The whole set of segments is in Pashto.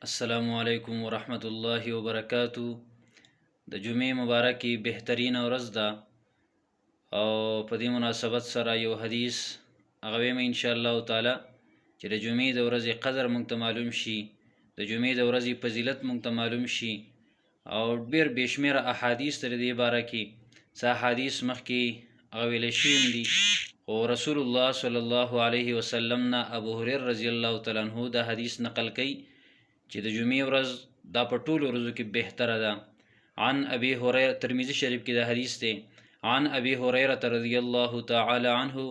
السلام علیکم ورحمت الله وبرکاتو. د جمعې مبارکي بهترین ورځ ده او په دې مناسبت سره یو حدیث هغه به ان شاء الله تعالی چې د جمعې د ورځې قدر مونږ ته معلوم شي، د جمعې د ورځې فضیلت مونږ ته معلوم شي او ډېر بشمیر احادیث تر دې باره کې څه احادیث مخکې هغه ویل شوي دي. او رسول الله صلی الله علیه وسلم نه ابو هريره رضی الله تعالی عنہ دا حدیث نقل کړي چې د جمعې ورځ دا په ټولو ورځو کې بهتره ده. عن ابي هريره، ترمذی شریف کې دا حدیث دی. عن ابي هريره رضی الله تعالی عنه،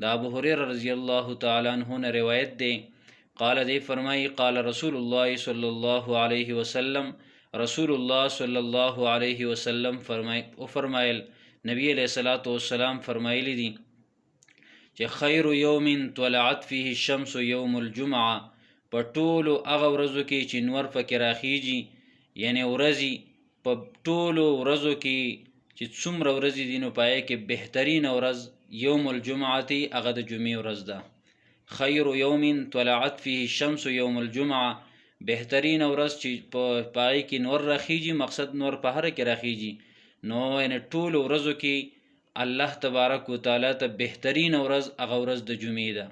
دا ابو هريره رضی الله تعالی عنه نه روایت دی. قال دی فرمای قال رسول الله صلی الله علیه وسلم، رسول الله صلی الله علیه وسلم فرمایل نبی علیہ الصلوۃ والسلام فرمایلی دي چې خیر یوم طلعت فيه الشمس یوم الجمعه، په ټولو هغه ورځو کې چې نور پکې راخیږي، یعنی ورځې په ټولو ورځو کې چې څومره ورځې دي نو پای کې بهترین ورځ یوم الجمعه هغه د جمعې ورځ ده. خیر یوم طلعت فيه الشمس یوم الجمعه، بهترین ورځ چې په پای کې نور راخیږي، مقصد نور په هر کې راخیږي، نو یعنی ټولو ورځو کې الله تبارک وتعالى ته بهترین ورځ هغه ورځ د جمعې ده.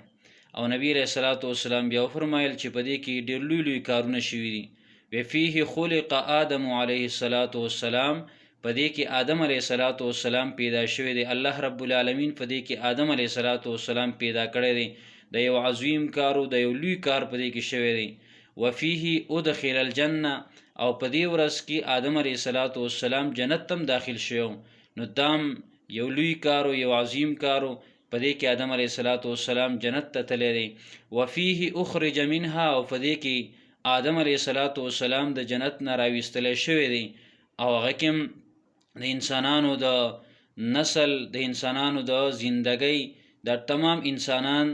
او نبی علیہ الصلوۃ والسلام بیا فرمایل چې په دې کې ډېر لوی لوی کارونه شوي دي. وفيه خلق آدم علیه الصلوۃ والسلام، په دې کې آدم علیه الصلوۃ والسلام پیدا شوی دی. الله رب العالمین په دې کې آدم علیه الصلوۃ والسلام پیدا کړی دی. د یو عظیم کارو د یو لوی کار په دې کې شوی دی. وفيه ادخل الجنه، او په دې ورځ کې آدم علیه الصلوۃ والسلام جنت تم داخل شو. نو دام یو لوی کارو، یو عظیم کارو، په دې کې آدم علیه السلام جنت ته تللی دی. وفيه اخرج منها، او په دې کې آدم علیه السلام د جنت نه راویستلی شوی دی. او هغه کې د انسانانو د نسل، د انسانانو د زندګۍ، د تمام انسانان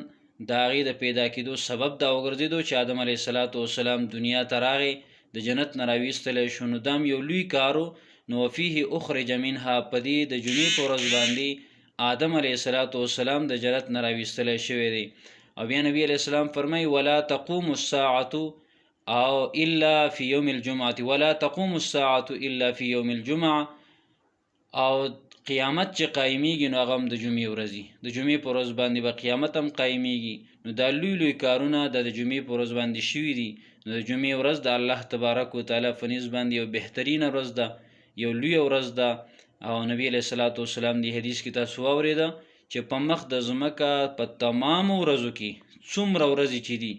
د هغې د پیدا کېدو سبب دا وګرځېدو چې آدم علیه السلام دنیا ته راغی، د جنت نه راویستلی شو. نو دام یو لوی کارو. نو وفيه اخرج منها، په دې د جمعې په ورځ باندې آدم علیه السلام د جنت نه راویستلی شوی دی. او بیا نبی علیه السلام فرمایي ولا تقوم الساعة او الا في يوم الجمعة، ولا تقوم الساعة الا في يوم الجمعة، او قیامت چې قایمیږي نو هغه هم د جمعې ورځي، د جمعې په ورځ باندې به قیامت هم قایمیږي. نو دا لوی لوی کارونه د جمعې په ورځ باندې شوي دي. نو د جمعې ورځ د الله تبارک وتعالی په نزد باندې یو بهترینه ورځ ده، یو لوی ورځ ده. او نبی علیہ الصلوۃ والسلام دی حدیث کې تاسو واورېده چې په مخ د ځمکه په تمام ورځو کې څومره ورځې چې دي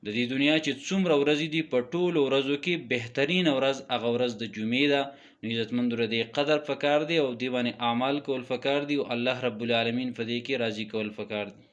د دې دنیا چې څومره ورځې دي، په ټولو ورځو کې بهترین ورځ هغه ورځ د جمعې ده. نو عزتمندو دې قدر پکار دی او دې باندې اعمال کول پکار دي او الله رب العالمین په دې کې راضي کول پکار دي.